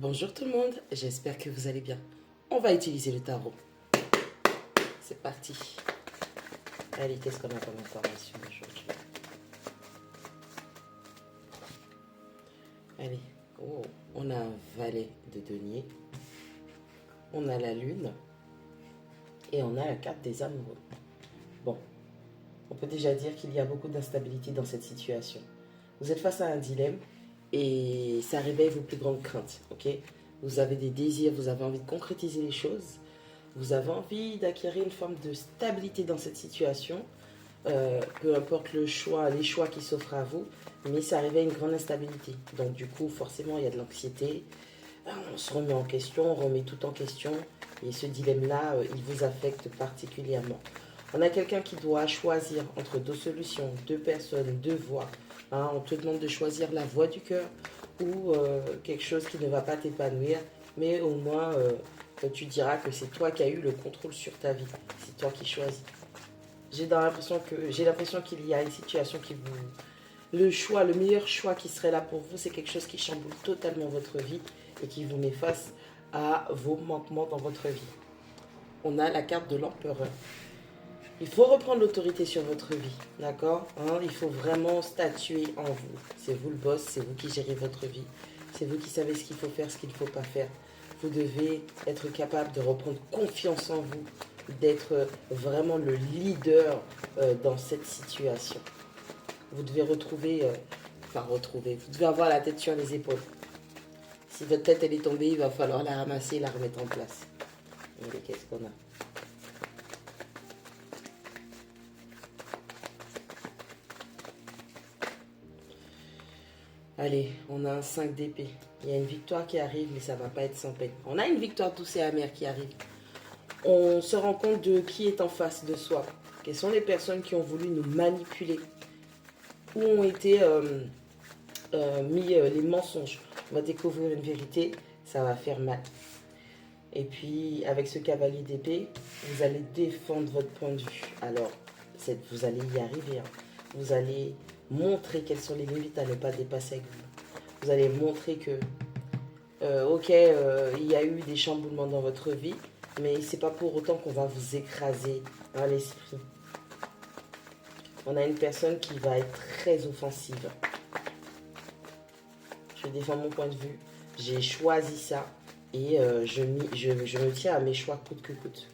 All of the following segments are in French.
Bonjour tout le monde, j'espère que vous allez bien. On va utiliser le tarot. C'est parti. Allez, qu'est-ce qu'on a comme information aujourd'hui? Allez, oh, on a un valet de denier, on a la lune et on a la carte des amoureux. Bon, on peut déjà dire qu'il y a beaucoup d'instabilité dans cette situation. Vous êtes face à un dilemme et ça réveille vos plus grandes craintes, ok? Vous avez des désirs, vous avez envie de concrétiser les choses, vous avez envie d'acquérir une forme de stabilité dans cette situation, peu importe les choix qui s'offrent à vous, mais ça réveille une grande instabilité. Donc du coup, forcément, il y a de l'anxiété, on se remet en question, on remet tout en question, et ce dilemme-là, il vous affecte particulièrement. On a quelqu'un qui doit choisir entre deux solutions, deux personnes, deux voies. Hein, on te demande de choisir la voie du cœur ou quelque chose qui ne va pas t'épanouir, mais au moins tu diras que c'est toi qui as eu le contrôle sur ta vie. C'est toi qui choisis. J'ai l'impression qu'il y a une situation qui vous... le meilleur choix qui serait là pour vous, c'est quelque chose qui chamboule totalement votre vie et qui vous met face à vos manquements dans votre vie. On a la carte de l'empereur. Il faut reprendre l'autorité sur votre vie, d'accord, hein? Il faut vraiment statuer en vous. C'est vous le boss, c'est vous qui gérez votre vie. C'est vous qui savez ce qu'il faut faire, ce qu'il ne faut pas faire. Vous devez être capable de reprendre confiance en vous, d'être vraiment le leader dans cette situation. Vous devez vous devez avoir la tête sur les épaules. Si votre tête elle est tombée, il va falloir la ramasser et la remettre en place. Allez, qu'est-ce qu'on a? Allez, on a un 5 d'épée. Il y a une victoire qui arrive, mais ça ne va pas être sans peine. On a une victoire douce et amère qui arrive. On se rend compte de qui est en face de soi. Quelles sont les personnes qui ont voulu nous manipuler? Où ont été mis les mensonges? On va découvrir une vérité, ça va faire mal. Et puis, avec ce cavalier d'épée, vous allez défendre votre point de vue. Alors, vous allez y arriver. Hein. Vous allez montrer quelles sont les limites à ne pas dépasser avec vous. Vous allez montrer que, il y a eu des chamboulements dans votre vie, mais c'est pas pour autant qu'on va vous écraser dans l'esprit. On a une personne qui va être très offensive. Je défends mon point de vue. J'ai choisi ça et je me tiens à mes choix coûte que coûte.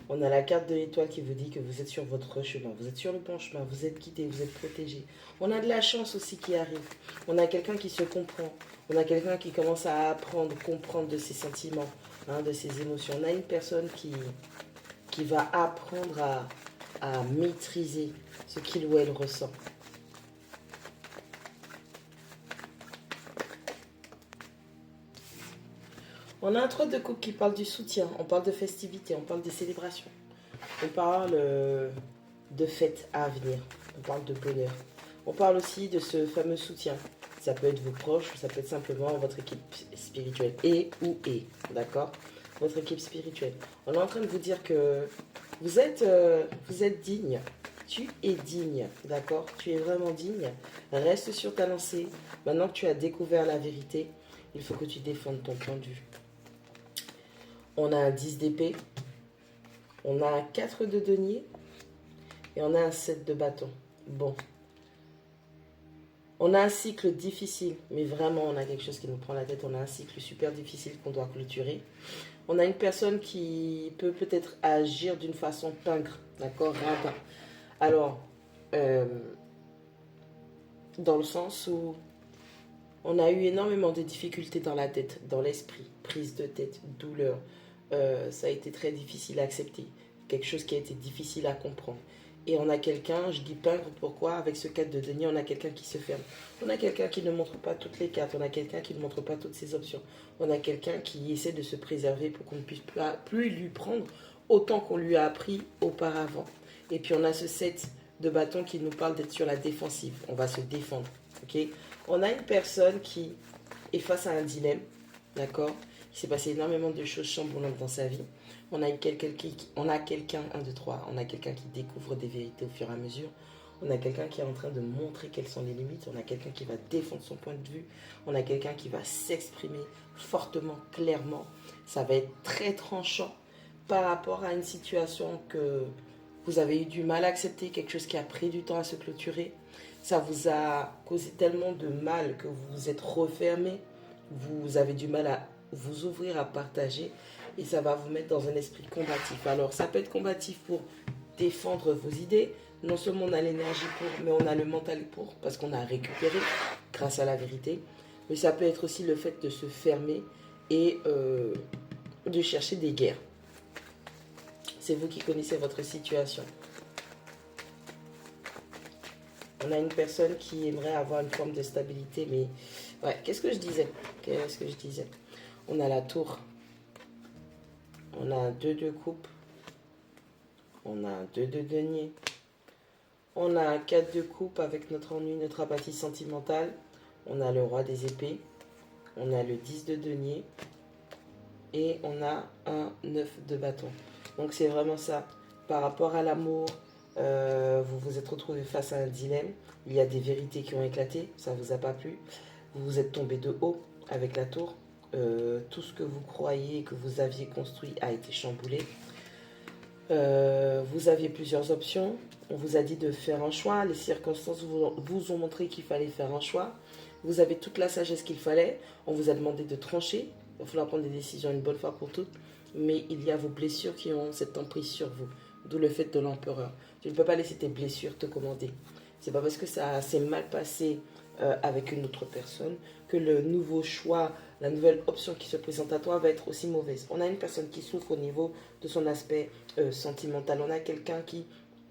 On a la carte de l'étoile qui vous dit que vous êtes sur votre chemin, vous êtes sur le bon chemin, vous êtes guidé, vous êtes protégé. On a de la chance aussi qui arrive. On a quelqu'un qui se comprend. On a quelqu'un qui commence à apprendre, comprendre de ses sentiments, hein, de ses émotions. On a une personne qui va apprendre à maîtriser ce qu'il ou elle ressent. On a un 3 de coupe qui parle du soutien, on parle de festivités, on parle de célébrations. On parle de fêtes à venir, on parle de bonheur. On parle aussi de ce fameux soutien. Ça peut être vos proches, ça peut être simplement votre équipe spirituelle. D'accord? Votre équipe spirituelle. On est en train de vous dire que vous êtes digne. Tu es digne, d'accord? Tu es vraiment digne. Reste sur ta lancée. Maintenant que tu as découvert la vérité, il faut que tu défendes ton point de vue. On a un 10 d'épée, on a un 4 de denier et on a un 7 de bâton. Bon. On a un cycle difficile, mais vraiment on a quelque chose qui nous prend la tête. On a un cycle super difficile qu'on doit clôturer. On a une personne qui peut peut-être agir d'une façon pingre, d'accord, rabat. Alors, dans le sens où on a eu énormément de difficultés dans la tête, dans l'esprit, prise de tête, douleur. Ça a été très difficile à accepter. Quelque chose qui a été difficile à comprendre. Et on a quelqu'un, je dis pingre, pourquoi? Avec ce 4 de denier, on a quelqu'un qui se ferme. On a quelqu'un qui ne montre pas toutes les cartes. On a quelqu'un qui ne montre pas toutes ses options. On a quelqu'un qui essaie de se préserver pour qu'on ne puisse plus lui prendre autant qu'on lui a appris auparavant. Et puis on a ce 7 de bâton qui nous parle d'être sur la défensive. On va se défendre. Okay? On a une personne qui est face à un dilemme. D'accord? Il s'est passé énormément de choses chamboulantes dans sa vie. On a quelqu'un, 1, 2, 3, on a quelqu'un qui découvre des vérités au fur et à mesure. On a quelqu'un qui est en train de montrer quelles sont les limites. On a quelqu'un qui va défendre son point de vue. On a quelqu'un qui va s'exprimer fortement, clairement. Ça va être très tranchant par rapport à une situation que vous avez eu du mal à accepter, quelque chose qui a pris du temps à se clôturer. Ça vous a causé tellement de mal que vous vous êtes refermé. Vous avez du mal à vous ouvrir à partager et ça va vous mettre dans un esprit combatif. Alors, ça peut être combatif pour défendre vos idées. Non seulement on a l'énergie pour, mais on a le mental pour, parce qu'on a récupéré grâce à la vérité. Mais ça peut être aussi le fait de se fermer et de chercher des guerres. C'est vous qui connaissez votre situation. On a une personne qui aimerait avoir une forme de stabilité, mais ouais, qu'est-ce que je disais? On a la tour. On a un 2 de coupe. On a un 2 de denier. On a un 4 de coupe avec notre ennui, notre apathie sentimentale. On a le roi des épées. On a le 10 de denier. Et on a un 9 de bâton. Donc c'est vraiment ça. Par rapport à l'amour, vous vous êtes retrouvé face à un dilemme. Il y a des vérités qui ont éclaté. Ça ne vous a pas plu. Vous vous êtes tombé de haut avec la tour. Tout ce que vous croyez que vous aviez construit a été chamboulé. Vous aviez plusieurs options. On vous a dit de faire un choix. Les circonstances vous ont montré qu'il fallait faire un choix. Vous avez toute la sagesse qu'il fallait. On vous a demandé de trancher. Il va falloir prendre des décisions une bonne fois pour toutes. Mais il y a vos blessures qui ont cette emprise sur vous. D'où le fait de l'empereur. Tu ne peux pas laisser tes blessures te commander. C'est pas parce que ça s'est mal passé avec une autre personne que le nouveau choix, la nouvelle option qui se présente à toi va être aussi mauvaise. On a une personne qui souffre au niveau de son aspect sentimental. On a quelqu'un qui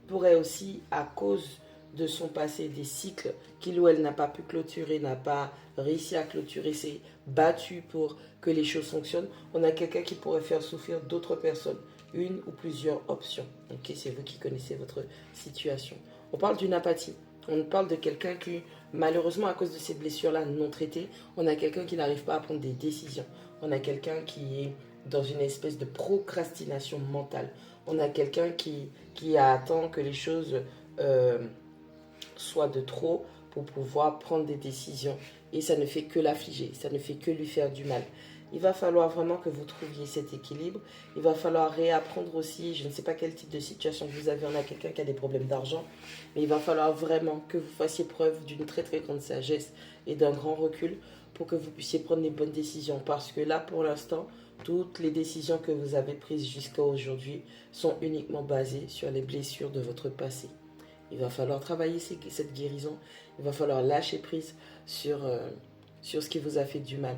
pourrait aussi, à cause de son passé, des cycles qu'il ou elle n'a pas pu clôturer, n'a pas réussi à clôturer, s'est battu pour que les choses fonctionnent. On a quelqu'un qui pourrait faire souffrir d'autres personnes. Une ou plusieurs options. Ok, c'est vous qui connaissez votre situation. On parle d'une apathie. On parle de quelqu'un qui, malheureusement, à cause de ces blessures-là non traitées, on a quelqu'un qui n'arrive pas à prendre des décisions. On a quelqu'un qui est dans une espèce de procrastination mentale. On a quelqu'un qui attend que les choses soient de trop pour pouvoir prendre des décisions. Et ça ne fait que l'affliger, ça ne fait que lui faire du mal. Il va falloir vraiment que vous trouviez cet équilibre. Il va falloir réapprendre aussi, je ne sais pas quel type de situation vous avez. On a quelqu'un qui a des problèmes d'argent. Mais il va falloir vraiment que vous fassiez preuve d'une très très grande sagesse et d'un grand recul pour que vous puissiez prendre les bonnes décisions. Parce que là, pour l'instant, toutes les décisions que vous avez prises jusqu'à aujourd'hui sont uniquement basées sur les blessures de votre passé. Il va falloir travailler cette guérison. Il va falloir lâcher prise sur ce qui vous a fait du mal.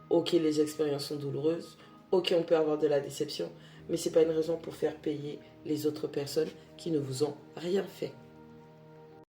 Ok, les expériences sont douloureuses. Ok, on peut avoir de la déception. Mais ce n'est pas une raison pour faire payer les autres personnes qui ne vous ont rien fait.